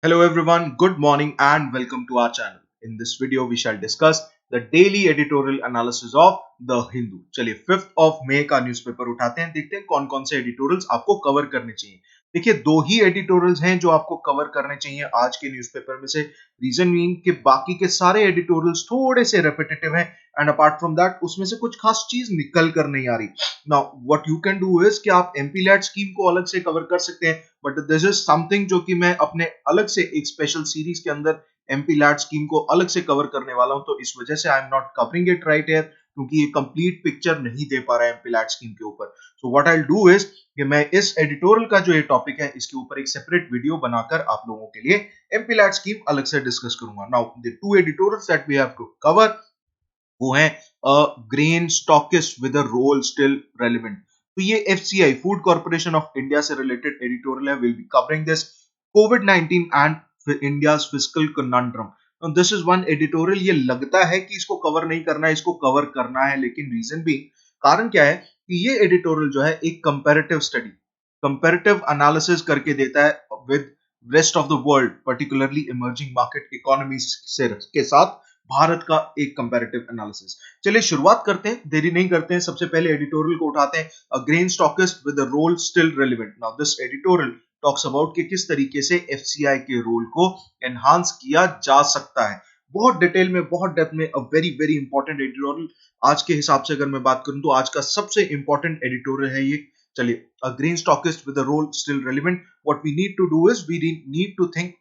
Hello everyone, good morning and welcome to our channel. In this video we shall discuss the daily editorial analysis of The Hindu. चलिए 5th of May का newspaper उठाते हैं, देखते हैं कौन कौन से एडिटोरियल्स आपको कवर करने चाहिए। देखिए दो ही एडिटोरियल्स हैं जो आपको कवर करने चाहिए आज के न्यूज़पेपर में से। रीजन मीन कि बाकी के सारे एडिटोरियल्स थोड़े से रेपिटेटिव हैं एंड अपार्ट फ्रॉम दैट उसमें से कुछ खास चीज निकल कर नहीं आ रही। Now what you can do is कि आप एमपी लैट स्कीम को अलग से कवर कर सकते हैं, बट दिस इज समथिंग जो कि मैं अपने अलग से एक स्पेशल सीरीज के अंदर एमपी लैट स्कीम को अलग से कवर करने वाला हूं, तो इस वजह से I am not covering it right here क्योंकि ये कंप्लीट पिक्चर नहीं दे पा रहा है एमपी लैट स्कीम के ऊपर। So what I will do is कि मैं इस एडिटोरियल का जो ये टॉपिक है इसके ऊपर एक सेपरेट वीडियो बनाकर आप लोगों के लिए एमपी लैट स्कीम अलग से डिस्कस करूंगा। Now the two editorials that we have to cover वो है grain stockist with a role still relevant. तो ये FCI food corporation of India से रिलेटेड एडिटोरियल है। विल बी कवरिंग दिस कोविड-19 and India's fiscal conundrum. This is one editorial, ये लगता है कि इसको कवर नहीं करना है, इसको कवर करना है, लेकिन रीजन भी कारण क्या है कि ये एडिटोरियल जो है एक कंपैरेटिव स्टडी, कंपैरेटिव एनालिसिस करके देता है with rest of the world, particularly emerging market economies से के साथ भारत का एक कंपैरेटिव एनालिसिस। चलिए शुरुआत करते हैं, देरी नहीं करते हैं, सबसे पहले एडिटोरियल को उठाते हैं, a grain stockist with the role still relevant. Now this editorial talks about कि किस तरीके से एफसीआई के रोल को एनहांस किया जा सकता है। बहुत डिटेल में, बहुत डेप्थ में, a very very important editorial. आज के हिसाब से अगर मैं बात करूं तो आज का सबसे इंपॉर्टेंट एडिटोरियल है ये। चलिए, a grain stockist with the role still relevant, what we need to do is we need to think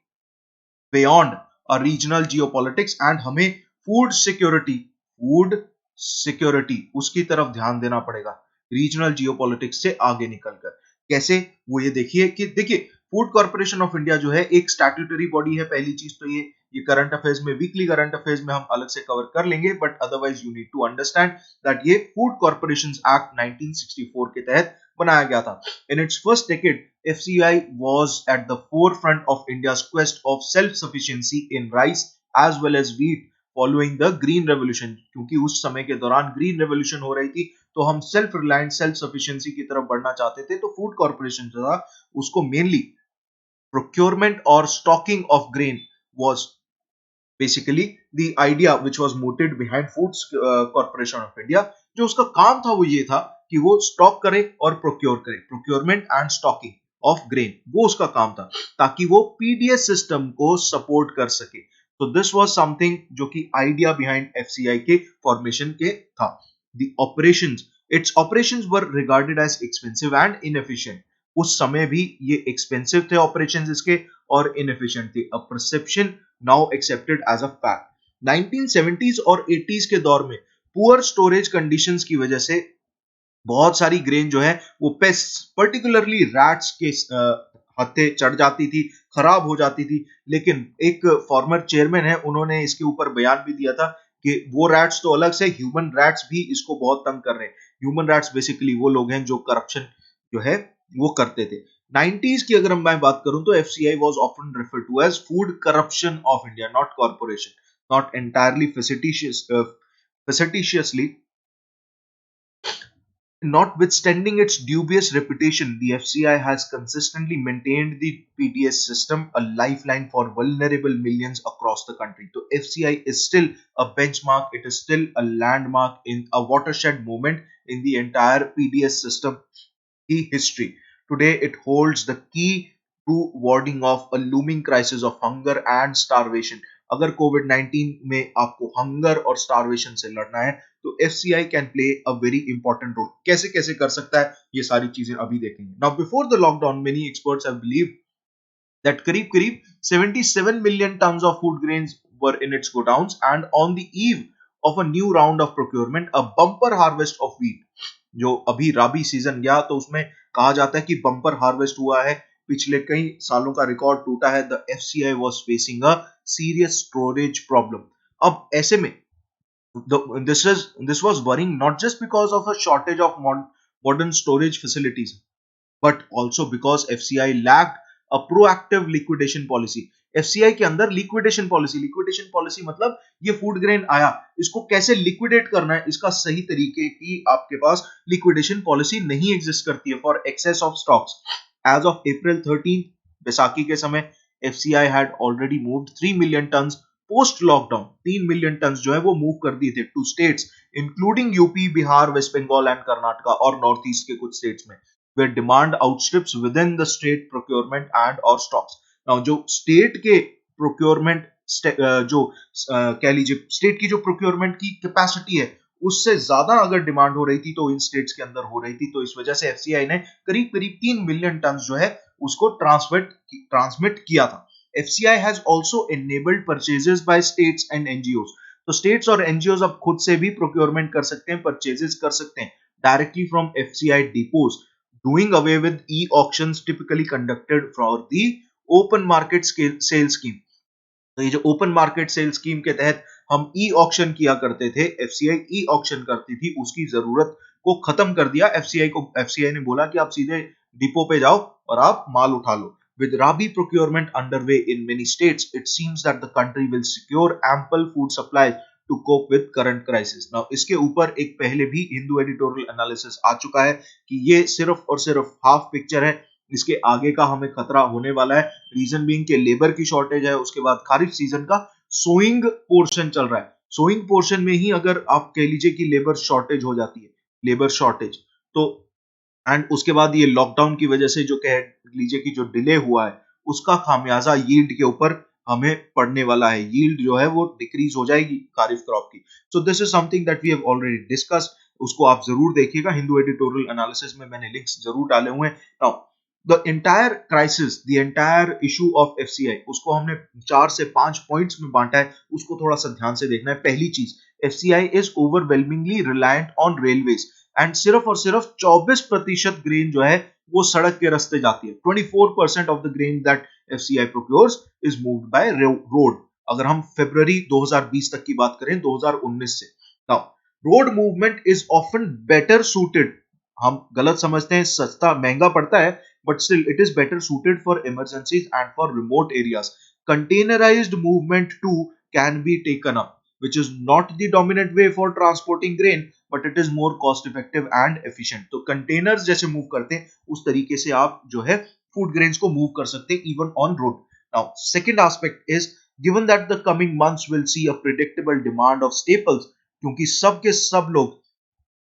beyond a regional geopolitics and हमें फूड सिक्योरिटी उसकी तरफ ध्यान देना पड़ेगा रीजनल जियोपॉलिटिक्स से आगे निकलकर। कैसे, वो ये देखिए कि देखिए फूड कॉर्पोरेशन ऑफ इंडिया जो है एक स्टैट्यूटरी बॉडी है। पहली चीज तो ये करंट अफेयर्स में, वीकली करंट अफेयर्स में हम अलग से कवर कर लेंगे, but otherwise you need to understand that ये फूड कॉर्पोरेशन एक्ट 1964 के तहत बनाया गया था। In its first decade FCI was at the forefront of India's quest of self-sufficiency in rice as well as wheat following the Green Revolution। क्योंकि उस समय के दौरान ग्रीन रेवोल्यूशन हो रही थी तो हम सेल्फ रिलायंट, सेल्फ सफिशिएंसी की तरफ बढ़ना चाहते थे, तो फूड कॉर्पोरेशन जो था उसको मेनली प्रोक्योरमेंट और stocking of grain was basically the idea which was motive behind foods corporation of India. जो उसका काम था वो ये था कि वो स्टॉक करे और प्रोक्योर करे, procurement and stocking of grain, वो उसका काम था ताकि वो पीडीएस सिस्टम को सपोर्ट कर सके। तो दिस वाज समथिंग जो कि आइडिया बिहाइंड एफसीआई के फॉर्मेशन के था। The operations, its operations were regarded as expensive and inefficient. उस समय भी ये एक्सपेंसिव थे ऑपरेशंस इसके और इनएफिशिएंट थे, a perception now accepted as a fact. 1970s और 80s के दौर में पुअर स्टोरेज कंडीशंस की वजह से बहुत सारी ग्रेन जो है वो पेस्ट, पर्टिकुलरली रैट्स के हत्थे चढ़ जाती थी, खराब हो जाती थी। लेकिन एक फॉर्मर चेयरमैन है, उन्होंने इसके ऊपर बयान भी दिया था कि वो रैट्स तो अलग से, ह्यूमन रैट्स भी इसको बहुत तंग कर रहे हैं। ह्यूमन रैट्स बेसिकली वो लोग हैं जो करप्शन जो है वो करते थे। 90s की अगर मैं बात करूं तो FCI was often referred to as food corruption of India, not corporation, not entirely facetiously. Notwithstanding its dubious reputation, the FCI has consistently maintained the PDS system a lifeline for vulnerable millions across the country. So FCI is still a benchmark, it is still a landmark, in a watershed moment in the entire PDS system history. Today, it holds the key to warding off a looming crisis of hunger and starvation. अगर कोविड-19 में आपको hunger और starvation से लड़ना है तो FCI can play a very important role. कैसे कैसे कर सकता है ये सारी चीजें अभी देखेंगे। Now before the lockdown many experts have believed that करीब 77 million tons of food grains were in its godowns, and on the eve of a new round of procurement, a bumper harvest of wheat, जो अभी राबी season गया तो उसमें कहा जाता है कि बम्पर हार्वेस्ट हुआ है, पिछले कई सालों का रिकॉर्ड टूटा है। The FCI was facing a serious storage problem. अब ऐसे में this was worrying not just because of a shortage of modern storage facilities, but also because FCI lacked a proactive liquidation policy। FCI के अंदर liquidation policy मतलब ये food grain आया, इसको कैसे लिक्विडेट करना है, इसका सही तरीके की आपके पास लिक्विडेशन पॉलिसी नहीं एग्जिस्ट करती है for excess of stocks. As of April 13 Baisakhi के समय FCI had already moved 3 million tons post lockdown. 3 million ton जो है वो मूव कर दिए थे to states including UP, Bihar, West Bengal and Karnataka और नॉर्थ ईस्ट के कुछ स्टेट्स में, where demand outstrips within the state procurement and or stocks. Now जो स्टेट के प्रोक्योरमेंट जो कह लीजिए स्टेट की जो प्रोक्योरमेंट की कैपेसिटी है उससे ज्यादा अगर डिमांड हो रही थी तो इन स्टेट्स के अंदर हो रही थी, तो इस वजह से एफसीआई ने करीब करीब 3 मिलियन टन जो है उसको ट्रांसमिट किया था. FCI has also enabled purchases by states and NGOs. तो states और NGOs अब खुद से भी procurement कर सकते हैं, purchases कर सकते हैं directly from FCI depots, doing away with e-auctions typically conducted for the open market sale scheme. तो ये जो ओपन मार्केट सेल स्कीम के तहत हम ई ऑक्शन किया करते थे, एफसीआई ई ऑक्शन करती थी, उसकी जरूरत को खत्म कर दिया एफसीआई को. एफसीआई ने बोला कि आप सीधे डिपो पे जाओ और आप माल उठा लो. With Rabi procurement underway in many states, it seems that the country will secure ample food supplies to cope with current crisis. Now, इसके ऊपर एक पहले भी हिंदू एडिटोरियल एनालिसिस आ चुका है कि ये सिर्फ और सिर्फ हाफ पिक्चर है, इसके आगे का हमें खतरा होने वाला है. रीजन बीइंग के लेबर की शॉर्टेज है, उसके बाद खरीफ सीजन का सोइंग पोर्शन चल रहा है. सोइंग पोर्शन में ही अगर आप कह लीजिए कि लेबर शॉर्टेज हो जाती है, लेबर शॉर्टेज, तो एंड उसके बाद ये लॉकडाउन की वजह से जो कह लीजिए कि जो डिले हुआ है उसका खामियाजा यील्ड के ऊपर हमें पड़ने वाला है. यील्ड जो है वो डिक्रीज हो जाएगी खारिफ क्रॉप की. So this is something that we have already discussed, उसको आप जरूर देखिएगा. हिंदू एडिटोरियल एनालिसिस में मैंने लिंक्स जरूर डाले हुए हैं. Now the entire crisis, the entire issue of FCI, उसको हमने 4 से 5 पॉइंट्स में बांटा है, उसको थोड़ा सा ध्यान से देखना है. पहली चीज, FCI is overwhelmingly reliant on railways and सिर्फ और सिर्फ 24% ग्रेन जो है वो सड़क के रास्ते जाती है. 24% of the grain that FCI procures is moved by road. अगर हम फरवरी 2020 तक की बात करें 2019 से. Now road movement is often better suited, हम गलत समझते हैं सस्ता महंगा पड़ता है, but still it is better suited for emergencies and for remote areas. Containerised movement too can be taken up, which is not the dominant way for transporting grain, but it is more cost effective and efficient. तो containers जैसे move करते हैं उस तरीके से आप जो है food grains को मूव कर सकते हैं even on road. Now second aspect is, given that the coming months will see a predictable demand of staples, क्योंकि सब के सब लोग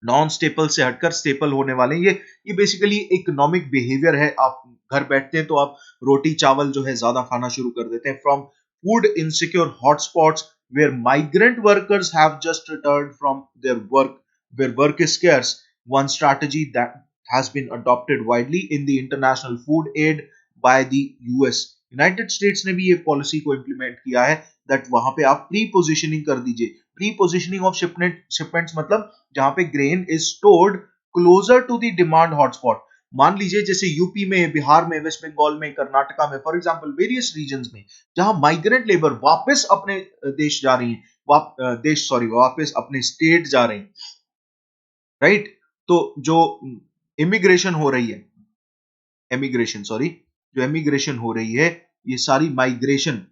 नॉन स्टेपल से हटकर स्टेपल होने वाले, ये बेसिकली इकोनॉमिक बिहेवियर है. आप घर बैठते हैं तो आप रोटी चावल जो है ज्यादा खाना शुरू कर देते हैं. From food insecure hotspots where migrant workers have just returned from their work, where work is scarce, one strategy that has been adopted widely in the international food aid by the US. United States ने भी ये policy को implement किया है that वहां पे आप pre positioning कर दीजिए. प्री पोजिशनिंग ऑफ शिपमेंट्स मतलब जहां पे grain is stored closer to the demand hotspot. मान लीजिए जैसे यूपी में, बिहार में, वेस्ट बंगाल में, कर्नाटका में, फॉर एग्जांपल वेरियस रीजन्स में जहां माइग्रेंट लेबर वापस अपने देश जा रही है, वापस अपने स्टेट जा रही है, राइट. तो जो इमिग्रेशन हो रही है, जो इमिग्रेशन हो रही है, ये सारी माइग्रेशन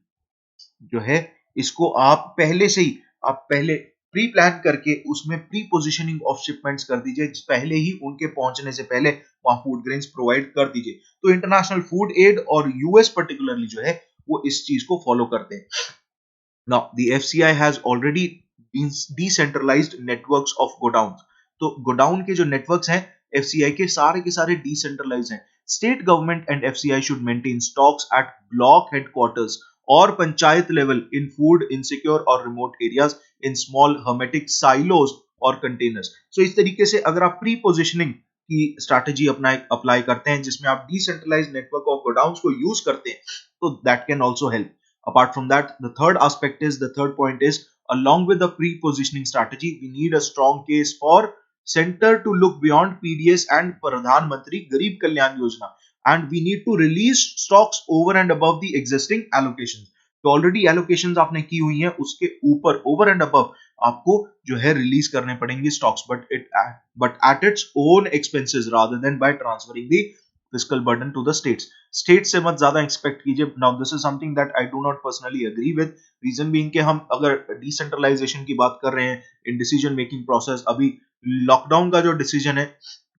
जो है इसको आप पहले प्री प्लान करके उसमें प्री पोजिशनिंग ऑफ शिपमेंट्स कर दीजिए, पहले ही उनके पहुंचने से पहले वहां फूड ग्रेन्स प्रोवाइड कर दीजिए. तो इंटरनेशनल फूड एड और यूएस पर्टिकुलरली जो है वो इस चीज को फॉलो करते हैं. Now the FCI has already decentralised networks of godown. तो गोडाउन के जो नेटवर्क्स हैं एफसीआई के सारे डिसेंट्रलाइज्ड हैं. State government and FCI should maintain stocks at block headquarters और panchayat level in food insecure और remote areas in small hermetic silos और कंटेनर्स. सो इस तरीके से अगर आप प्री पोजिशनिंग की स्ट्रैटेजी अप्लाई करते हैं जिसमें आप डिसेंट्रलाइज्ड नेटवर्क ऑफ गोडाउन्स को यूज करते हैं, तो that can also help. Apart from that, the third point is, along with the pre-positioning strategy, we need a strong case for center to look beyond PDS and Pradhan Mantri Garib Kalyan Yojana, and we need to release stocks over and above the existing allocations. तो already allocations आपने की हुई हैं, उसके ऊपर over and above आपको जो है रिलीज करने पड़ेंगे stocks, but at its own expenses rather than by transferring the fiscal burden to the states. States से मत ज्यादा एक्सपेक्ट कीजिए. Now this is something that I do not personally agree with. Reason being कि हम अगर decentralisation की बात कर रहे हैं इन डिसीजन मेकिंग प्रोसेस, अभी लॉकडाउन का जो डिसीजन है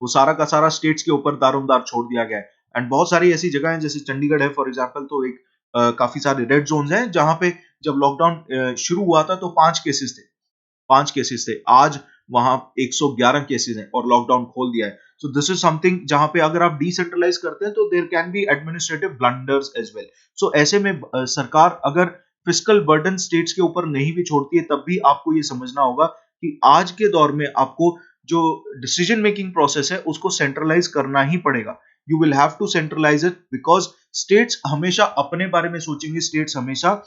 वो सारा का सारा स्टेट्स के ऊपर दारोमदार छोड़ दिया गया है. एंड बहुत सारी ऐसी जगह हैं जैसे चंडीगढ़ है फॉर एग्जांपल, तो एक काफी सारे रेड जोन्स हैं जहां पे जब लॉकडाउन शुरू हुआ था तो 5 केसेस थे। आज वहां 111 केसेस हैं और लॉकडाउन खोल दिया है। सो दिस इज समथिंग जहां पे अगर आप डिसेंट्रलाइज करते हैं तो there can be administrative blunders as well. So ऐसे में सरकार अगर फिस्कल बर्डन स्टेट्स के ऊपर नहीं भी छोड़ती है तब भी आपको ये समझना होगा कि आज के दौर में आपको जो डिसीजन मेकिंग प्रोसेस है उसको सेंट्रलाइज करना ही पड़ेगा। You will have to centralise it because states हमेशा अपने बारे में सोचेंगे, स्टेट्स हमेशा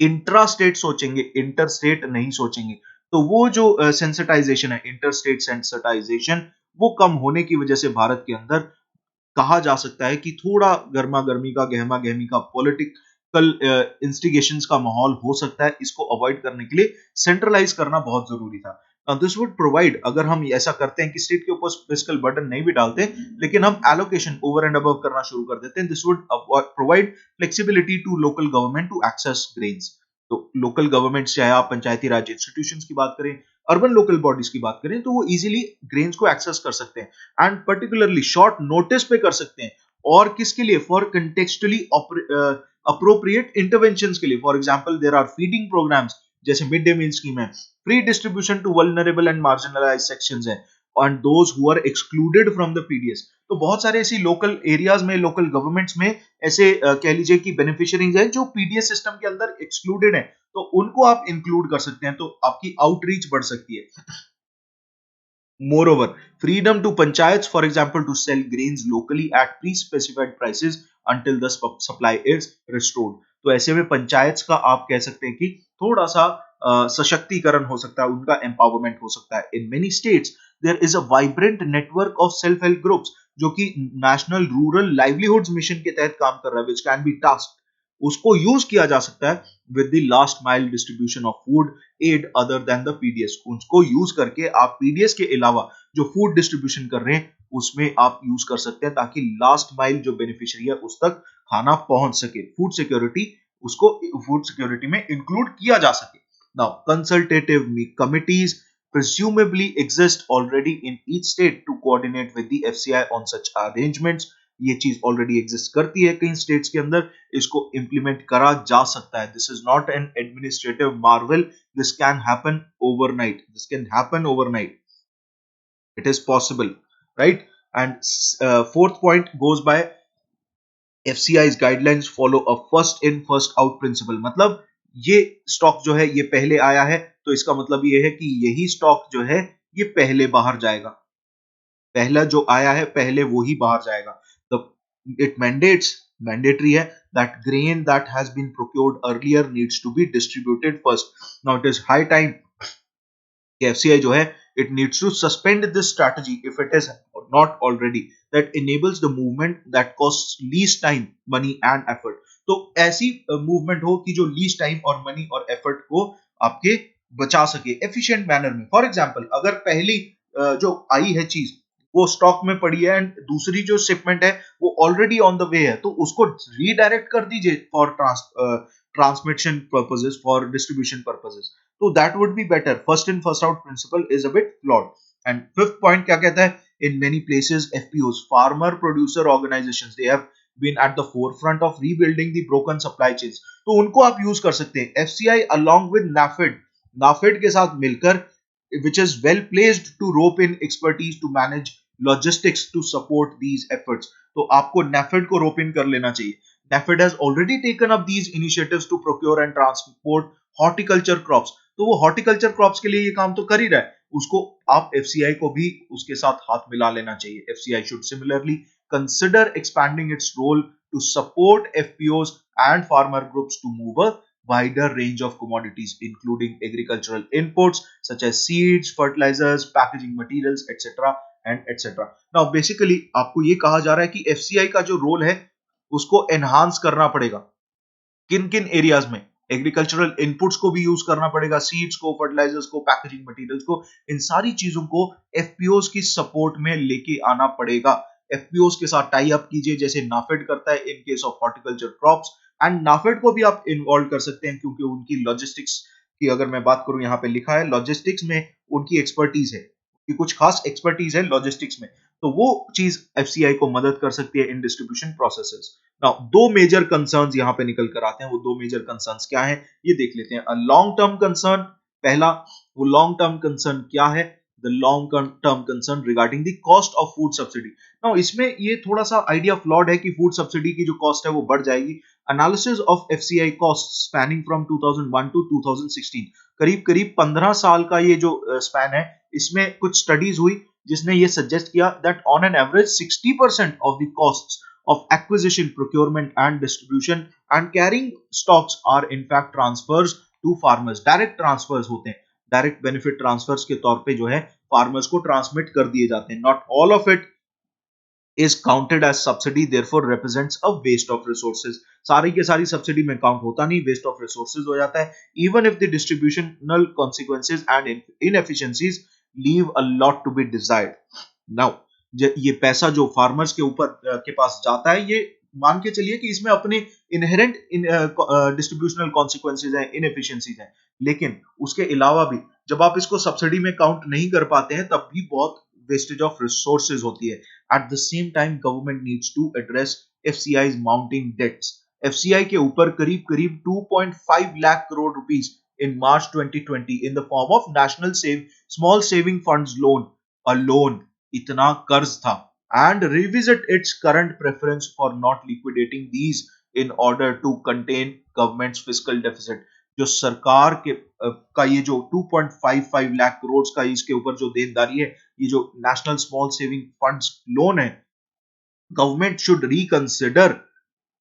इंट्रा स्टेट सोचेंगे, इंटर स्टेट नहीं सोचेंगे। तो वो जो सेंसिटाइजेशन है, इंटर स्टेट सेंसिटाइजेशन, वो कम होने की वजह से भारत के अंदर कहा जा सकता है कि थोड़ा गर्मा गर्मी का, गहमा गहमी का, पॉलिटिकल इंस्टिगेशंस का माहौल हो सकता है। इसको अवॉइड करने के लिए सेंट्रलाइज करना बहुत जरूरी था। दिस वुड प्रोवाइड, अगर हम ऐसा करते हैं कि स्टेट के ऊपर फिस्कल बर्डन नहीं भी डालते लेकिन हम एलोकेशन ओवर एंड अबव करना शुरू कर देते हैं, this would provide flexibility to local government to access grains. तो लोकल गवर्नमेंट चाहे आप पंचायती राज इंस्टीट्यूशंस की बात करें, अर्बन लोकल बॉडीज की बात करें, तो वो इजीली ग्रेन्स को एक्सेस कर सकते हैं एंड पर्टिकुलरली शॉर्ट नोटिस पे कर सकते हैं। और किसके लिए? फॉर कंटेक्चुअली अप्रोप्रिएट इंटरवेंशंस के लिए। For example there are feeding programmes, जैसे मिड डे मील स्कीम है, free distribution to vulnerable and marginalised sections है, and those who are excluded from the PDS. तो बहुत सारे ऐसी लोकल एरियाज में, लोकल गवर्नमेंट्स में ऐसे कह लीजिए कि बेनिफिशियरीज हैं जो पीडीएस सिस्टम के अंदर एक्सक्लूडेड है, तो उनको आप इंक्लूड कर सकते हैं, तो आपकी आउटरीच बढ़ सकती है। Moreover, freedom to panchayats, for example, to sell grains locally at pre-specified prices until the supply is restored. तो ऐसे में पंचायत का आप कह सकते हैं कि थोड़ा सा सशक्तिकरण हो सकता है, उनका एम्पावरमेंट हो सकता है। In many states there is a vibrant network of self help groups जो कि नेशनल रूरल लाइवलीहुड्स मिशन के तहत काम कर रहा है, विच कैन बी टास्क। उसको यूज किया जा सकता है with the last mile distribution of food aid other than the PDS. उसको यूज करके आप पीडीएस के अलावा जो फूड डिस्ट्रीब्यूशन कर रहे हैं उसमें आप यूज कर सकते हैं, ताकि लास्ट माइल जो बेनिफिशियरी है उस तक खाना पहुंच सके। फूड सिक्योरिटी, उसको फूड सिक्योरिटी में इंक्लूड किया जा सके। Now consultative committees presumably exist already in each state to coordinate with the FCI on such arrangements। ये चीज ऑलरेडी एग्जिस्ट करती है कई स्टेट्स के अंदर, इसको इंप्लीमेंट करा जा सकता है। This is not an administrative Marvel, this can happen overnight, this can happen overnight, it is possible, right. And fourth point goes by FCI's guidelines follow a first in first out principle। मतलब ये stock जो है ये पहले आया है तो इसका मतलब ये है कि यही स्टॉक जो है ये पहले बाहर जाएगा, पहला जो आया है पहले वो ही बाहर जाएगा। तो इट मैंडेट्स, मैंडेटरी है that grain that has been procured earlier needs to be distributed first। now it is high time कि FCI जो है it needs to suspend this strategy if it is not already, that enables the movement that costs least time, money and effort। तो ऐसी movement हो कि जो least time और money और एफर्ट को आपके बचा सके एफिशिएंट मैनर में। फॉर एग्जांपल अगर पहली जो आई है चीज वो स्टॉक में पड़ी है एंड दूसरी जो शिपमेंट है वो ऑलरेडी ऑन द वे है, तो उसको रीडायरेक्ट कर दीजिए for transmission purposes, for distribution purposes, तो that would be better. First in first out principle is a bit flawed. And fifth point क्या कहता है? In many places FPOs, farmer producer organisations, they have been at the forefront of rebuilding the broken supply chains. तो उनको आप use कर सकते हैं। FCI along with NAFED के साथ मिलकर, which is well placed to rope in expertise to manage logistics to support these efforts। तो आपको NAFED को rope in कर लेना चाहिए। NAFED has already taken up these initiatives to procure and transport horticulture crops। तो वो horticulture crops के लिए ये काम तो कर ही रहा है, उसको आप FCI को भी उसके साथ हाथ मिला लेना चाहिए। FCI should similarly consider expanding its role to support FPOs and farmer groups to move a wider range of commodities including agricultural inputs such as seeds, fertilizers, packaging materials, etc. and etc। now basically आपको ये कहा जा रहा है कि FCI का जो role है उसको एनहांस करना पड़ेगा। किन किन एरियाज में? एग्रीकल्चरल इनपुट्स को भी यूज करना पड़ेगा, सीड्स को, फर्टिलाइजर्स को, पैकेजिंग मटेरियल्स को, इन सारी चीजों को FPOs की सपोर्ट में लेके आना पड़ेगा। FPOs के साथ टाई अप कीजिए जैसे नाफेड करता है in case of horticulture crops, and NAFED को भी आप इन्वॉल्व कर सकते हैं क्योंकि उनकी लॉजिस्टिक्स की अगर मैं बात करूं, यहाँ पे लिखा है लॉजिस्टिक्स में उनकी एक्सपर्टीज है कि कुछ खास एक्सपर्टीज है लॉजिस्टिक्स में, तो वो चीज एफसीआई को मदद कर सकती है इन डिस्ट्रीब्यूशन प्रोसेसेस। नाउ दो मेजर कंसर्न्स यहां पे निकल कर आते हैं, वो दो मेजर कंसर्न्स क्या हैं ये देख लेते हैं। अ लॉन्ग टर्म कंसर्न पहला, वो लॉन्ग टर्म कंसर्न क्या है? The long term concern regarding the cost of food subsidy. Now इसमें ये थोड़ा सा आइडिया फ्लॉड है कि फूड सब्सिडी की जो कॉस्ट है वो बढ़ जाएगी। Analysis of FCI cost spanning from 2001 to 2016, करीब करीब 15 साल का ये जो स्पैन है, इसमें कुछ स्टडीज हुई जिसने ये सजेस्ट किया that on an average 60% of the costs of acquisition, procurement and distribution and carrying stocks are in fact transfers to farmers। Direct transfers होते हैं, डायरेक्ट बेनिफिट ट्रांसफर्स के तौर पे जो है फार्मर्स को ट्रांसमिट कर दिए जाते हैं। Not all of it is counted as subsidy, therefore represents a waste of resources। सारी के सारी सब्सिडी में काउंट होता नहीं, वेस्ट ऑफ रिसोर्सेज हो जाता है। Even if the distributional consequences and inefficiencies leave a lot to be desired. Now ये पैसा जो फार्मर्स के ऊपर के पास जाता है, ये मान के चलिए कि इसमें अपने इनहेरेंट डिस्ट्रीब्यूशनल कॉन्सिक्वेंसेज हैं, इनएफिशिएंसीज हैं, लेकिन उसके अलावा भी जब आप इसको सब्सिडी में काउंट नहीं कर पाते हैं तब भी बहुत वेस्टेज ऑफ रिसोर्सेज होती है। At the same time, government needs to address FCI's mounting debts। FCI के ऊपर करीब करीब 2.5 lakh crore rupees in March 2020 in the form of National Small Saving Funds loan, a loan, इतना कर्ज था, and revisit its current preference for not liquidating these in order to contain government's fiscal deficit। जो सरकार के का ये जो 2.55 लाख करोड़ का इसके ऊपर जो देनदारी है, ये जो national small saving funds loan है, government should reconsider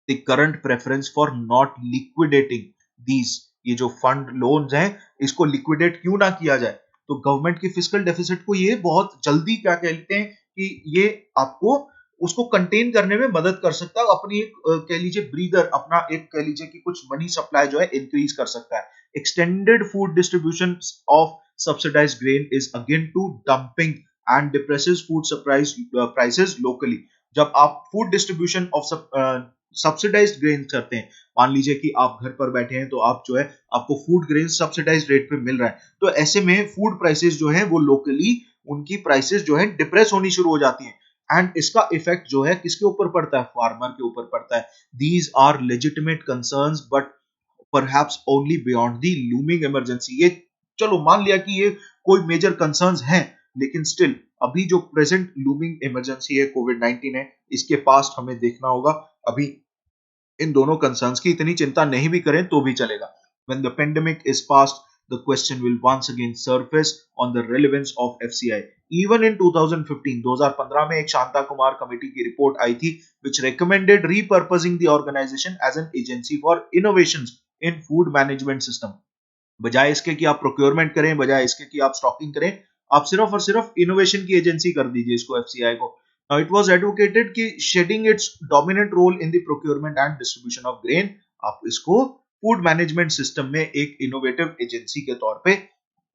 the current preference for not liquidating these. ये जो फंड लोन्स हैं, इसको लिक्विडेट क्यों ना किया जाए? तो गवर्नमेंट की फिस्कल डेफिसिट को ये बहुत जल्दी क्या कहते हैं कि ये आपको उसको कंटेन करने में मदद कर सकता है, अपनी एक कह लीजिए ब्रीदर, अपना एक कह लीजिए कि कुछ मनी सप्लाई जो है इंक्रीज कर सकता है। Extended food distribution of subsidised grain is again to dumping and depresses food prices locally. जब आप food distribution of subsidised grain करते हैं, मान लीजिए कि आप घर पर बैठे हैं तो आप जो है आपको फूड ग्रेन सब्सिडाइज्ड रेट पे मिल रहा है, तो ऐसे में फूड प्राइसेस जो है वो लोकली उनकी प्राइसेस जो है डिप्रेस होनी शुरू हो जाती हैं। एंड इसका इफेक्ट जो है किसके ऊपर पड़ता है? फार्मर के ऊपर पड़ता है। These are legitimate concerns but perhaps only beyond the looming emergency. ये चलो मान लिया कि ये कोई मेजर कंसर्न्स हैं, लेकिन स्टिल अभी जो प्रेजेंट लूमिंग इमरजेंसी है कोविड-19 है, इसके पास्ट हमें देखना होगा। अभी इन दोनों कंसर्न्स की इतनी चिंता नहीं भी करें तो भी चलेगा। When the pandemic is past, the question will once again surface on the relevance of FCI। Even in 2015, 2015 में एक शांता कुमार कमेटी की रिपोर्ट आई थी which recommended repurposing the organization as an agency for innovations in food management system। बजाय इसके कि आप procurement करें, बजाय इसके कि आप स्टॉकिंग करें, आप सिर्फ और सिर्फ इनोवेशन की एजेंसी कर दीजिए इसको, एफसीआई को। नाउ इट वाज एडवोकेटेड कि shedding its dominant role in the procurement and distribution of grain, आप इसको फूड मैनेजमेंट सिस्टम में एक इनोवेटिव एजेंसी के तौर पे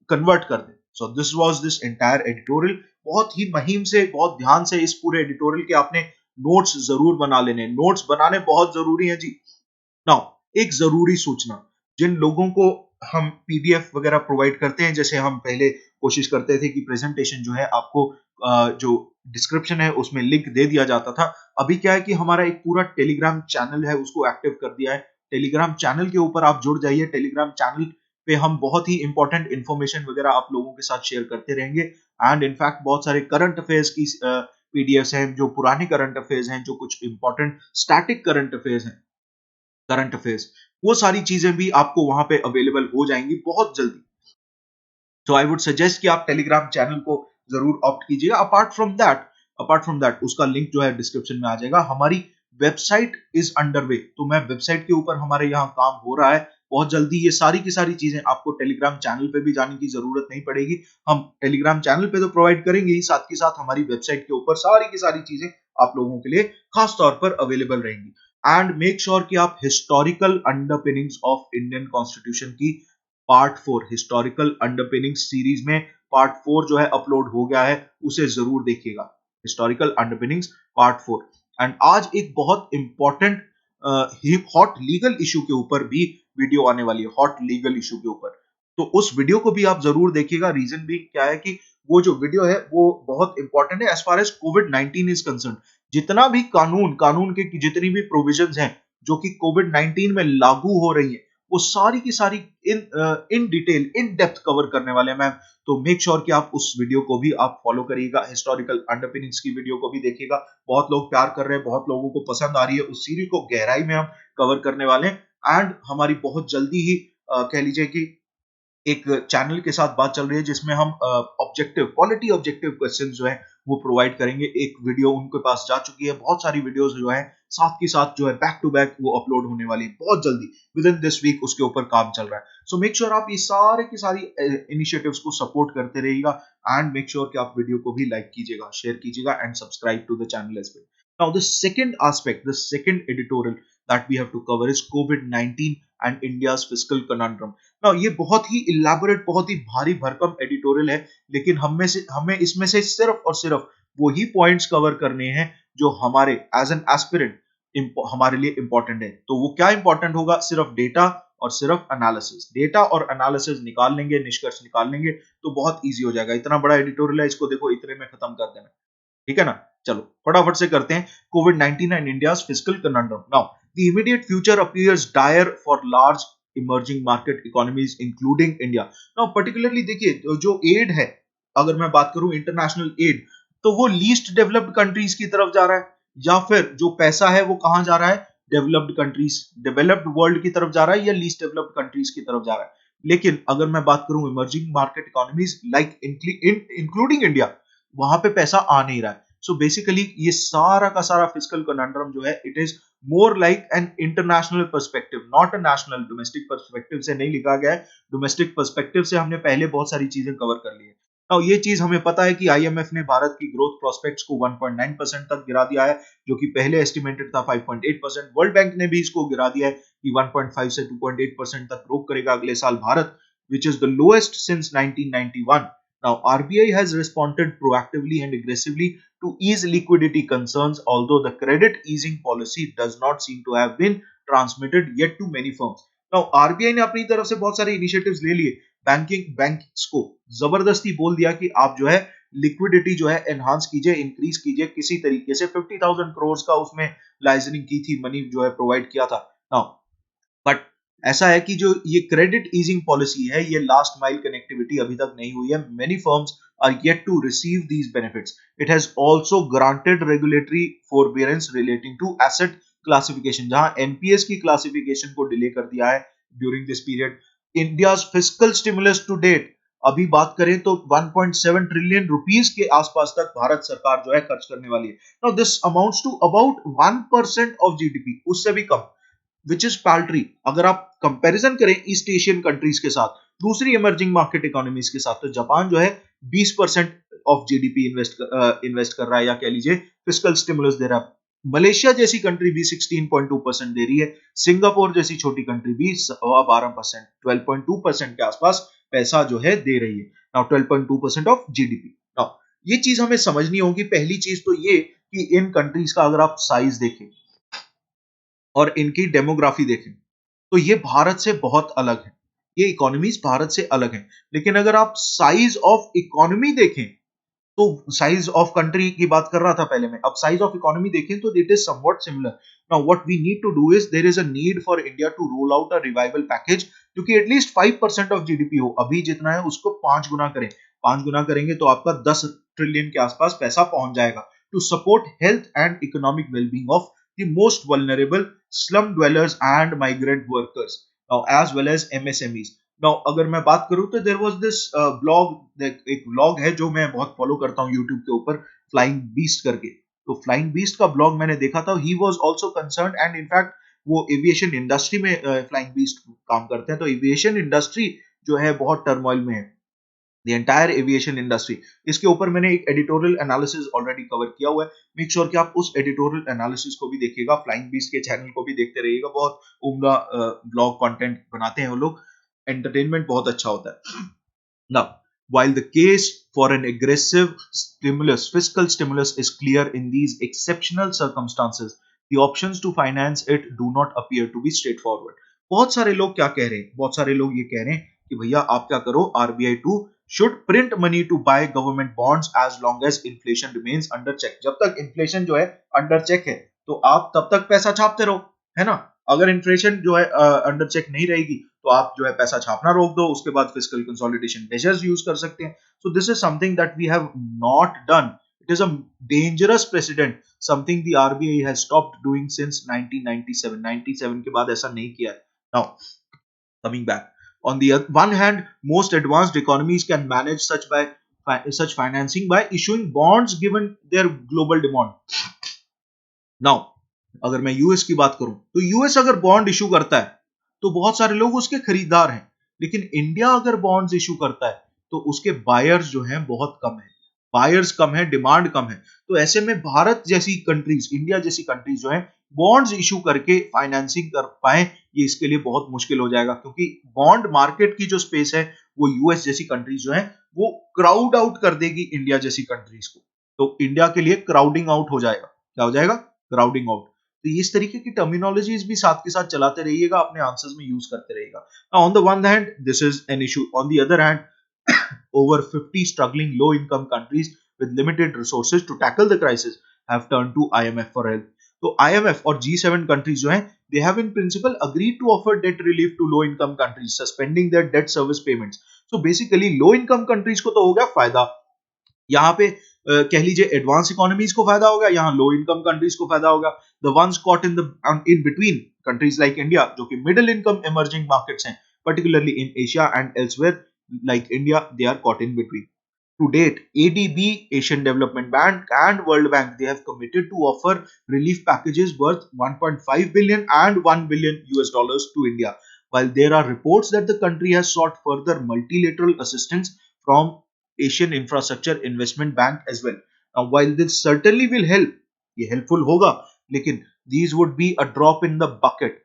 कन्वर्ट कर दें। So this was this entire editorial. बहुत ही महीम से, बहुत ध्यान से इस पूरे एडिटोरियल के आपने नोट्स जरूर बना लेने, नोट्स बनाने बहुत जरूरी है जी। नाउ एक जरूरी सूचना, जिन लोगों को हम पीडीएफ वगैरह प्रोवाइड करते हैं, जैसे हम पहले कोशिश करते थे कि प्रेजेंटेशन जो है आपको जो डिस्क्रिप्शन है उसमें लिंक दे दिया जाता था, अभी क्या है कि हमारा एक पूरा टेलीग्राम चैनल है, उसको एक्टिव कर दिया है। टेलीग्राम चैनल के ऊपर आप जुड़ जाइए। टेलीग्राम चैनल पे हम बहुत ही इंपॉर्टेंट इन्फॉर्मेशन वगैरह आप लोगों के साथ शेयर करते रहेंगे। एंड इनफैक्ट बहुत सारे करंट अफेयर्स की पीडीएफ हैं, जो पुराने करंट अफेयर्स हैं, जो कुछ इंपॉर्टेंट स्टैटिक करंट अफेयर्स हैं, करंट अफेयर्स, वो सारी चीजें भी आपको वहां पे अवेलेबल हो जाएंगी बहुत जल्दी। तो आई वुड सजेस्ट कि आप टेलीग्राम चैनल को जरूर ऑप्ट कीजिएगा। अपार्ट फ्रॉम दैट उसका लिंक जो है डिस्क्रिप्शन में आ जाएगा। हमारी वेबसाइट इज अंडरवे, तो मैं वेबसाइट के ऊपर हमारे यहाँ काम हो रहा है बहुत जल्दी। ये सारी की सारी चीजें आपको टेलीग्राम चैनल पे भी जाने की जरूरत नहीं पड़ेगी, हम टेलीग्राम चैनल पे तो प्रोवाइड करेंगे ही, साथ के साथ हमारी वेबसाइट के ऊपर सारी की सारी चीजें आप लोगों के लिए खास तौर पर अवेलेबल रहेंगी। एंड मेक श्योर कि आप historical underpinnings of Indian constitution की पार्ट 4 हिस्टोरिकल अंडरपिनिंग सीरीज में पार्ट 4 जो है अपलोड हो गया है, उसे जरूर देखिएगा। Historical underpinnings part 4। एंड आज एक बहुत इंपॉर्टेंट हॉट लीगल इशू के ऊपर भी वीडियो आने वाली है, हॉट लीगल इशू के ऊपर, तो उस वीडियो को भी आप जरूर देखिएगा। रीजन भी क्या है कि वो जो वीडियो है वो बहुत इंपॉर्टेंट है एज फार एज कोविड-19 इज कंसर्न। जितना भी कानून के जितनी भी प्रोविजंस हैं जो कि कोविड-19 में लागू हो रही है, वो सारी की सारी in detail in depth cover करने वाले हैं मैम। तो मेक श्योर कि आप उस वीडियो को भी आप फॉलो करिएगा, हिस्टोरिकल अंडरपिनिंग्स की वीडियो को भी देखिएगा। बहुत लोग प्यार कर रहे हैं, बहुत लोगों को पसंद आ रही है, उस सीरीज को गहराई में हम कवर करने वाले हैं। एंड हमारी बहुत जल्दी ही कह लीजिए कि एक चैनल के साथ बात चल रही है जिसमें हम ऑब्जेक्टिव क्वालिटी ऑब्जेक्टिव क्वेश्चन जो है वो प्रोवाइड करेंगे। एक वीडियो उनके पास जा चुकी है, बहुत सारी वीडियोस जो है साथ के साथ जो है बैक टू बैक वो अपलोड होने वाली है बहुत जल्दी, विद इन दिस वीक उसके ऊपर काम चल रहा है। सो मेक श्योर आप ये सारे की सारी इनिशिएटिव्स को सपोर्ट करते रहिएगा एंड मेक श्योर कि आप वीडियो को भी लाइक कीजिएगा, शेयर कीजिएगा and subscribe to the channel as well. Now the second aspect, the second editorial that we have to cover is COVID-19 and India's fiscal conundrum. Now ये बहुत ही elaborate, बहुत ही भारी भरकम एडिटोरियल है, लेकिन हमें इसमें से सिर्फ और सिर्फ वही पॉइंट्स कवर करने हैं जो हमारे एज एन एस्पिरेंट हमारे लिए इंपॉर्टेंट है। तो वो क्या इंपॉर्टेंट होगा? सिर्फ डेटा और सिर्फ एनालिसिस। डेटा और एनालिसिस निकाल लेंगे, निष्कर्ष निकाल लेंगे तो बहुत इजी हो जाएगा। इतना बड़ा एडिटोरियल है, इसको देखो इतने में खत्म कर देना, ठीक है ना। चलो फटाफट से करते हैं। कोविड-19 and India's fiscal conundrum. Now the immediate future appears dire for large emerging market economies including India. Now particularly देखिए जो एड है, अगर मैं बात करूं इंटरनेशनल एड, तो वो लीस्ट डेवलप्ड कंट्रीज की तरफ जा रहा है, या फिर जो पैसा है वो कहां जा रहा है? डेवलप्ड कंट्रीज, डेवलप्ड वर्ल्ड की तरफ जा रहा है या लीस्ट डेवलप्ड कंट्रीज की तरफ जा रहा है। लेकिन अगर मैं बात करूं emerging market economies like including India, वहां पे पैसा आ नहीं रहा है। सो बेसिकली ये सारा का सारा फिस्कल कनंड्रम जो है it is more like an international perspective, not a national domestic perspective से नहीं लिखा गया है। डोमेस्टिक पर्सपेक्टिव से हमने पहले बहुत सारी चीजें कवर कर ली है। अब ये चीज हमें पता है कि आईएमएफ ने भारत की ग्रोथ प्रोस्पेक्ट्स को 1.9% तक गिरा दिया है, जो कि पहले एस्टिमेटेड था 5.8%। वर्ल्ड बैंक ने भी इसको गिरा दिया है कि 1.5 से 2.8% तक ग्रो करेगा अगले साल Bharat, which is the lowest since 1991. Now, RBI has responded proactively and aggressively to ease liquidity concerns, although the credit easing policy does not seem to have been transmitted yet to many firms. Now, RBI ने अपनी तरफ से बहुत सारे initiatives ले लिए, banks को जबरदस्ती बोल दिया कि आप जो है लिक्विडिटी जो है एनहांस कीजिए, इंक्रीज कीजिए किसी तरीके से। 50,000 करोड़ का उसमें लाइजनिंग की थी, मनी जो है प्रोवाइड किया था। नाउ बट ऐसा है कि जो ये क्रेडिट ईजिंग पॉलिसी है, ये लास्ट माइल कनेक्टिविटी अभी तक नहीं हुई है। Many firms are yet to receive these benefits. It has also granted regulatory forbearance relating to asset classification, जहां एनपीएस की क्लासिफिकेशन को डिले कर दिया है during this period. India's fiscal stimulus to date, अभी बात करें तो 1.7 ट्रिलियन रुपीस के आसपास तक भारत सरकार जो है खर्च करने वाली है। Now this amounts to about 1% of GDP, उससे भी कम, विच इज पैल्ट्री। अगर आप कंपैरिजन करें ईस्ट एशियन कंट्रीज के साथ, दूसरी इमर्जिंग मार्केट इकोनॉमीज के साथ, तो जापान जो है 20% ऑफ जीडीपी इन्वेस्ट कर रहा है, या कह लीजिए फिस्कल स्टिमुलस दे रहा है। मलेशिया जैसी कंट्री भी 16.2% दे रही है। सिंगापुर जैसी छोटी कंट्री भी 12%, 12.2% के आसपास पैसा जो है दे रही है। Now 12.2% of GDP. नाउ ये चीज हमें समझनी होगी। पहली चीज तो ये कि इन कंट्रीज का अगर आप साइज देखें और इनकी डेमोग्राफी देखें तो ये भारत से बहुत अलग है, ये इकोनॉमीज भारत से अलग है। लेकिन अगर आप साइज ऑफ इकोनॉमी देखें, तो साइज ऑफ कंट्री की बात कर रहा था पहले मैं, अब साइज ऑफ इकोनॉमी देखें तो it is somewhat similar. Now what we need to do is there is a need for India to roll out a revival package, जो कि एटलीस्ट 5% ऑफ जीडीपी हो। अभी जितना है उसको 5 गुना करें, 5 गुना करेंगे तो आपका 10 ट्रिलियन के आसपास पैसा पहुंच जाएगा, to support health and economic wellbeing of the most vulnerable slum dwellers and migrant workers, as well as MSMEs. Now, अगर मैं बात करूं तो देयर वाज दिस ब्लॉग, एक ब्लॉग है जो मैं बहुत फॉलो करता हूं यूट्यूब के ऊपर, फ्लाइंग बीस्ट करके। तो फ्लाइंग बीस्ट का ब्लॉग मैंने देखा था, he was also concerned and in fact वो एविएशन इंडस्ट्री में फ्लाइंग बीस्ट काम करते हैं। तो एविएशन इंडस्ट्री जो है बहुत टर्मोइल में है, द एंटायर एविएशन इंडस्ट्री। इसके ऊपर मैंने एक एडिटोरियल एनालिसिस ऑलरेडी कवर किया हुआ है। मेक श्योर कि आप उस एडिटोरियल एनालिसिस को भी देखिएगा, फ्लाइंग बीस्ट के चैनल को भी देखते रहिएगा। बहुत उम्दा ब्लॉग कंटेंट बनाते हैं वो लोग, एंटरटेनमेंट बहुत अच्छा होता है। Now while the case for an aggressive fiscal stimulus is clear in these exceptional circumstances, the options to finance it do not appear to be straightforward. बहुत सारे लोग क्या कह रहे हैं? बहुत सारे लोग ये कह रहे हैं कि भैया आप क्या करो, RBI too should print money to buy government bonds as long as inflation remains under check. जब तक इन्फ्लेशन जो है अंडर चेक है तो आप तब तक पैसा छापते रहो, है ना। अगर इन्फ्लेशन जो है अंडर चेक नहीं रहेगी तो आप जो है पैसा छापना रोक दो, उसके बाद फिस्कल कंसोलिडेशन मेजर्स यूज कर सकते हैं. So this is something that we have not done. It is a dangerous precedent, something the RBI has stopped doing since 1997. 97 के बाद ऐसा नहीं किया है. Now, coming back. On the one hand, most advanced economies can manage such financing by issuing bonds given their global demand. Now, अगर मैं US की बात करूं तो यूएस अगर बॉन्ड इशू करता है तो बहुत सारे लोग उसके खरीदार हैं, लेकिन इंडिया अगर बॉन्ड्स इशू करता है तो उसके बायर्स जो हैं बहुत कम है. बायर्स कम है, डिमांड कम है. तो ऐसे में भारत जैसी कंट्रीज, इंडिया जैसी कंट्रीज जो है बॉन्ड्स इशू करके फाइनेंसिंग कर पाए, ये इसके लिए बहुत मुश्किल हो जाएगा, क्योंकि बॉन्ड मार्केट की जो स्पेस है वो यूएस जैसी कंट्रीज जो है वो क्राउड आउट कर देगी इंडिया जैसी कंट्रीज को. तो इंडिया के लिए क्राउडिंग आउट हो जाएगा. क्या हो जाएगा? Crowding out. तो इस तरीके की टर्मिनोलॉजीज भी साथ के साथ चलाते रहिएगा, अपने आंसर्स में यूज करते रहिएगा. On the one hand this is an issue, on the other hand over 50 struggling low income countries with limited resources to tackle the crisis have turned to IMF for help. तो IMF और G7 countries जो हैं they have in principle agreed to offer debt relief to low income countries, suspending their debt service payments. So basically low income countries को तो हो गया फायदा, यहाँ पे कह लीजिए एडवांस इकोनॉमीज को फायदा होगा, यहाँ लो इनकम कंट्रीज को फायदा होगा. The ones caught in between countries like India, जो कि मिडिल इनकम इमर्जिंग मार्केट्स हैं, particularly in Asia and elsewhere like India, they are caught in between. To date, ADB, Asian Development Bank, and World Bank, they have committed to offer relief packages worth 1.5 billion and 1 billion US dollars to India. While there are reports that the country has sought further multilateral assistance from Asian Infrastructure Investment Bank as well. Now, while this certainly will help, ये helpful होगा, लेकिन these would be a drop in the bucket.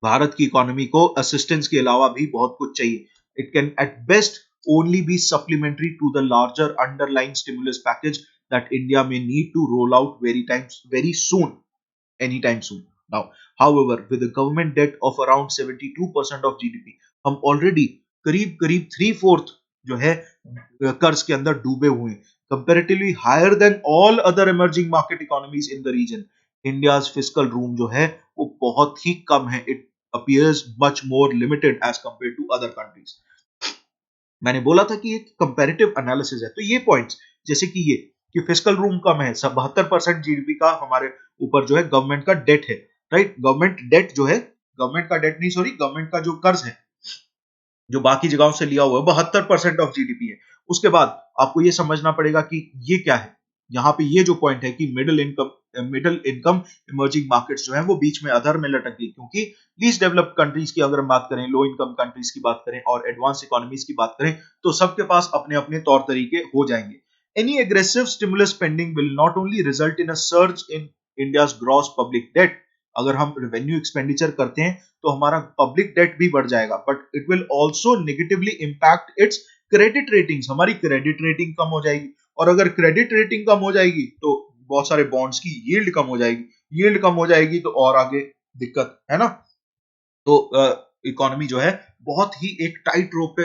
Bharat की economy को assistance के अलावा भी बहुत कुछ चाहिए. It can at best only be supplementary to the larger underlying stimulus package that India may need to roll out very soon, anytime soon. Now, however, with a government debt of around 72% of GDP, हम already करीब 3/4 जो है कर्ज के अंदर डूबे हुए हैं, comparatively higher than all other emerging market economies in the region. India's fiscal room जो है वो बहुत ही कम है. It appears much more limited as compared to other countries. मैंने बोला था कि एक कंपैरेटिव एनालिसिस है, तो ये पॉइंट्स जैसे कि ये कि फिस्कल रूम कम है, 72% जीडीपी का हमारे ऊपर जो है गवर्नमेंट का डेट है, राइट. गवर्नमेंट डेट जो है, गवर्नमेंट का डेट नहीं, सॉरी, गवर्नमेंट का जो कर्ज है जो बाकी जगहों से लिया हुआ है 72% ऑफ जीडीपी है. उसके बाद आपको ये समझना पड़ेगा कि ये क्या है. यहाँ पे ये जो पॉइंट है कि मिडिल इनकम इमर्जिंग मार्केट्स जो है वो बीच में अधर में लटक गई, क्योंकि लीस्ट डेवलप्ड कंट्रीज की अगर हम बात करें, लो इनकम कंट्रीज की बात करें और एडवांस इकोनॉमीज की बात करें, तो सबके पास अपने अपने तौर तरीके हो जाएंगे. Any aggressive stimulus spending will not only result in a surge in India's gross public debt. अगर हम रेवेन्यू एक्सपेंडिचर करते हैं तो हमारा पब्लिक डेट भी बढ़ जाएगा, but it will also negatively impact it's credit ratings. हमारी क्रेडिट रेटिंग कम हो जाएगी, और अगर क्रेडिट रेटिंग कम हो जाएगी तो बहुत सारे बॉन्ड्स की यील्ड कम हो जाएगी. यील्ड कम हो जाएगी तो और आगे दिक्कत है ना. तो इकोनॉमी जो है बहुत ही एक टाइट रोप पे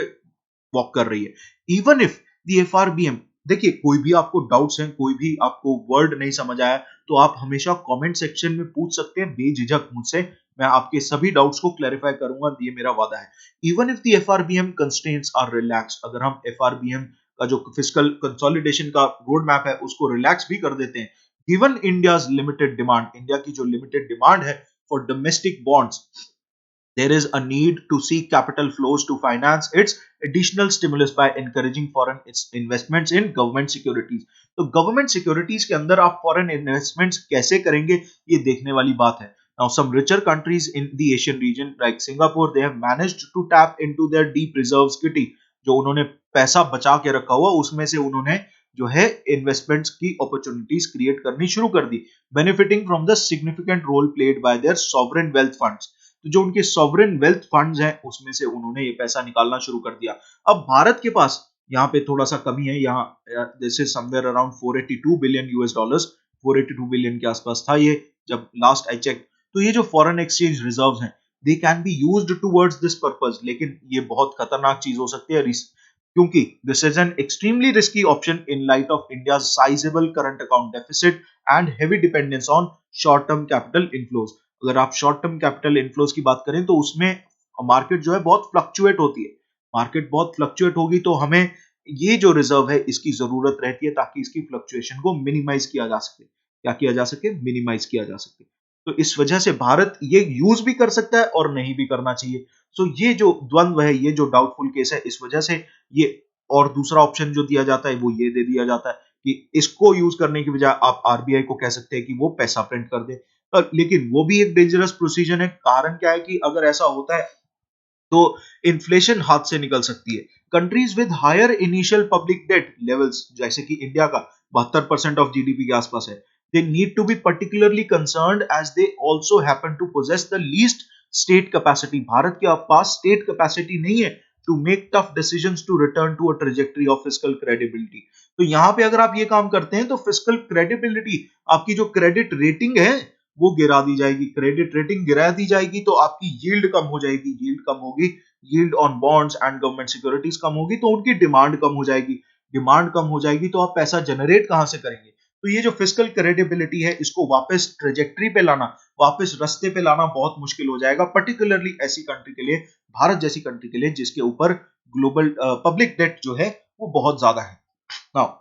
वॉक कर रही है. इवन इफ द एफआरबीएम, देखिए कोई भी आपको डाउट्स हैं, कोई भी आपको वर्ड नहीं समझ आया, तो आप हमेशा कमेंट सेक्शन में पूछ सकते हैं बेझिझक मुझसे. मैं आपके सभी डाउट्स को क्लैरिफाई करूंगा, ये मेरा वादा है. Even if the FRBM constraints are relaxed, अगर हम एफआरबीएम का जो फिस्कल कंसोलिडेशन का रोड मैप है उसको रिलैक्स भी कर देते हैं, given India's limited demand, India की जो लिमिटेड डिमांड है for domestic bonds, there is a need to seek capital flows to finance its additional stimulus by encouraging foreign investments in government securities. तो government securities के अंदर आप foreign investments कैसे करेंगे, ये देखने वाली बात है. Now, some richer countries in the Asian region like Singapore, they have managed to tap into their deep reserves kitty. जो उन्होंने पैसा बचा के रखा हुआ, उसमें से उन्होंने जो है इन्वेस्टमेंट्स की अपॉर्चुनिटीज क्रिएट करनी शुरू कर दी, benefiting from the significant role played by their sovereign wealth funds. तो जो उनके सॉवरेन वेल्थ फंड्स हैं उसमें से उन्होंने ये पैसा निकालना शुरू कर दिया. अब भारत के पास यहाँ पे थोड़ा सा कमी है, यहाँ this is somewhere around 482 billion US dollars, 482 billion के आसपास था ये जब लास्ट आई चेक. तो ये जो फॉरेन एक्सचेंज रिजर्व्स हैं, they can be used towards this purpose, लेकिन ये बहुत खतरनाक चीज हो सकती है. क्योंकि this is an extremely risky option in light of India sizeable current account deficit and heavy dependence on short term capital inflows. अगर आप शॉर्ट टर्म कैपिटल इनफ्लोज की बात करें तो उसमें मार्केट जो है बहुत फ्लक्चुएट होती है। मार्केट बहुत फ्लक्चुएट होगी तो हमें ये जो रिजर्व है इसकी जरूरत रहती है ताकि इसकी फ्लक्चुएशन को मिनिमाइज किया जा सके। क्या किया जा सके? मिनिमाइज किया जा सके। तो इस वजह से भारत ये यूज भी कर सकता है और नहीं भी करना चाहिए। सो ये जो द्वंद्व है, ये जो डाउटफुल केस है, इस वजह से ये और दूसरा ऑप्शन जो दिया जाता है वो ये दे दिया जाता है कि इसको यूज करने की बजाय आप आरबीआई को कह सकते हैं कि वो पैसा प्रिंट कर दे। लेकिन वो भी एक डेंजरस प्रोसीजर है। कारण क्या है कि अगर ऐसा होता है तो इन्फ्लेशन हाथ से निकल सकती है। Countries with higher initial public debt levels, जैसे कि इंडिया का 72% ऑफ जीडीपी के आसपास है, they need to be particularly concerned as they also happen to possess the least state capacity। Bharat के पास स्टेट कैपेसिटी नहीं है to make tough decisions to return to a trajectory of fiscal credibility। तो यहां पे अगर आप ये काम करते हैं तो फिस्कल क्रेडिबिलिटी, आपकी जो क्रेडिट रेटिंग है वो गिरा दी जाएगी। क्रेडिट रेटिंग गिरा दी जाएगी तो आपकी यील्ड कम हो जाएगी। यील्ड कम होगी, yield on bonds and government securities कम होगी तो उनकी डिमांड कम हो जाएगी। डिमांड कम हो जाएगी तो आप पैसा जनरेट कहां से करेंगे? तो ये जो फिस्कल क्रेडिबिलिटी है इसको वापस ट्रेजेक्टरी पे लाना, वापस रास्ते पे लाना बहुत मुश्किल हो जाएगा, पर्टिकुलरली ऐसी कंट्री के लिए, भारत जैसी कंट्री के लिए जिसके ऊपर ग्लोबल पब्लिक डेट जो है वो बहुत ज्यादा है। Now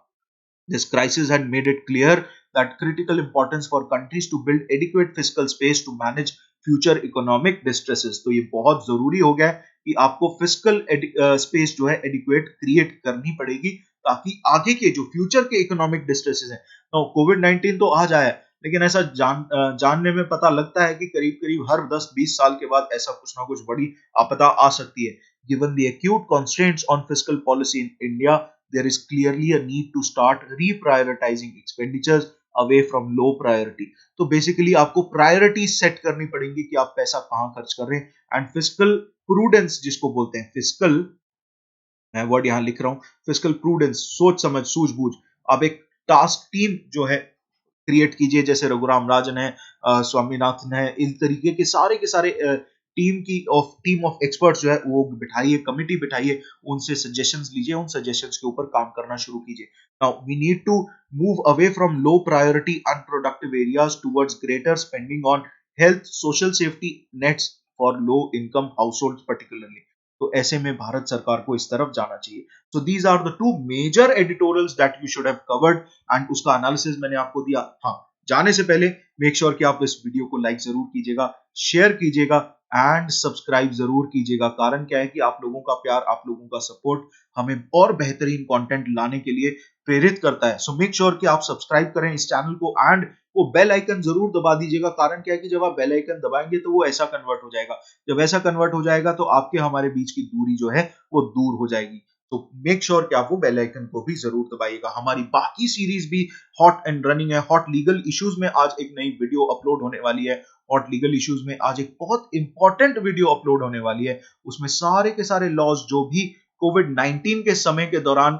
this crisis had made it clear that critical importance for countries to build adequate fiscal space to manage future economic distresses। तो ये बहुत जरूरी हो गया है कि आपको फिस्कल स्पेस जो है एडिक्वेट क्रिएट करनी पड़ेगी ताकि आगे के जो फ्यूचर के इकोनॉमिक डिस्ट्रेसेस हैं। तो कोविड-19 तो आ जाए, लेकिन ऐसा जानने में पता लगता है कि करीब करीब हर 10-20 साल के बाद ऐसा कुछ ना कुछ बड़ी आपदा आ सकती है। Given the acute constraints on fiscal policy in India, there is clearly a need to start reprioritizing expenditures away from low priority। तो बेसिकली आपको प्रायोरिटी सेट करनी पड़ेंगी कि आप पैसा कहां खर्च कर रहे हैं। एंड फिस्कल प्रूडेंस जिसको बोलते हैं, फिस्कल, मैं वर्ड यहां लिख रहा हूं, फिस्कल प्रूडेंस, सोच समझ सूझबूझ। अब एक टास्क टीम जो है क्रिएट कीजिए, जैसे रघुराम राजन है, स्वामीनाथन है, इन तरीके के सारे टीम ऑफ एक्सपर्ट्स जो है वो बिठाइए, कमिटी बिठाइए, उनसे सजेशंस लीजिए, उन सजेशंस के ऊपर काम करना शुरू कीजिए। Now we need to move away from low priority unproductive areas towards greater spending on health social safety nets for low income households particularly. तो ऐसे में भारत सरकार को इस तरफ जाना चाहिए। So these are the two major editorials that you should have covered and उसका एनालिसिस मैंने आपको दिया। हाँ, जाने से पहले मेक श्योर कि आप इस वीडियो को लाइक जरूर कीजिएगा, शेयर कीजिएगा एंड सब्सक्राइब जरूर कीजिएगा। कारण क्या है कि आप लोगों का प्यार, आप लोगों का सपोर्ट हमें और बेहतरीन कंटेंट लाने के लिए प्रेरित करता है। सो मेक श्योर कि आप सब्सक्राइब करें इस चैनल को एंड वो बेल आइकन जरूर दबा दीजिएगा। कारण क्या है कि जब आप बेल आइकन दबाएंगे तो वो ऐसा कन्वर्ट हो जाएगा। जब ऐसा कन्वर्ट हो जाएगा तो आपके हमारे बीच की दूरी जो है वो दूर हो जाएगी। तो मेक श्योर कि आप वो बेल आइकन को भी जरूर दबाइएगा। हमारी बाकी सीरीज भी हॉट एंड रनिंग है। हॉट लीगल इश्यूज में आज एक नई वीडियो अपलोड होने वाली है। हॉट लीगल इश्यूज में आज एक बहुत इंपॉर्टेंट वीडियो अपलोड होने वाली है। उसमें सारे के सारे लॉज जो भी कोविड-19 के समय के दौरान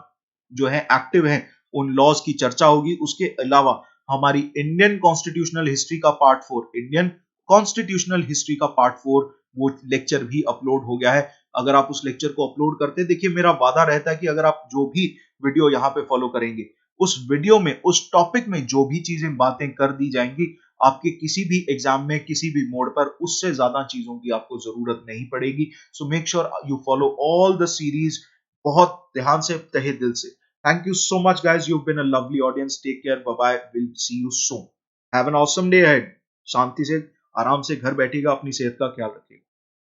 जो है एक्टिव है, उन लॉज की चर्चा होगी। उसके अलावा हमारी इंडियन कॉन्स्टिट्यूशनल हिस्ट्री का पार्ट 4, इंडियन कॉन्स्टिट्यूशनल हिस्ट्री का पार्ट 4 वो लेक्चर भी अपलोड हो गया है। अगर आप उस लेक्चर को अपलोड करते हैं, देखिए मेरा वादा रहता है कि अगर आप जो भी वीडियो यहाँ पे फॉलो करेंगे, उस वीडियो में उस टॉपिक में जो भी चीजें बातें कर दी जाएंगी, आपके किसी भी एग्जाम में किसी भी मोड पर उससे ज्यादा चीजों की आपको जरूरत नहीं पड़ेगी। So make sure you follow all the series बहुत ध्यान से, तहे दिल से। Thank you so much, guys. You've been a lovely audience. Take care. Bye bye. We'll see you soon. Have an awesome day ahead. शांति से, आराम से घर बैठिएगा, अपनी सेहत का ख्याल रखिएगा।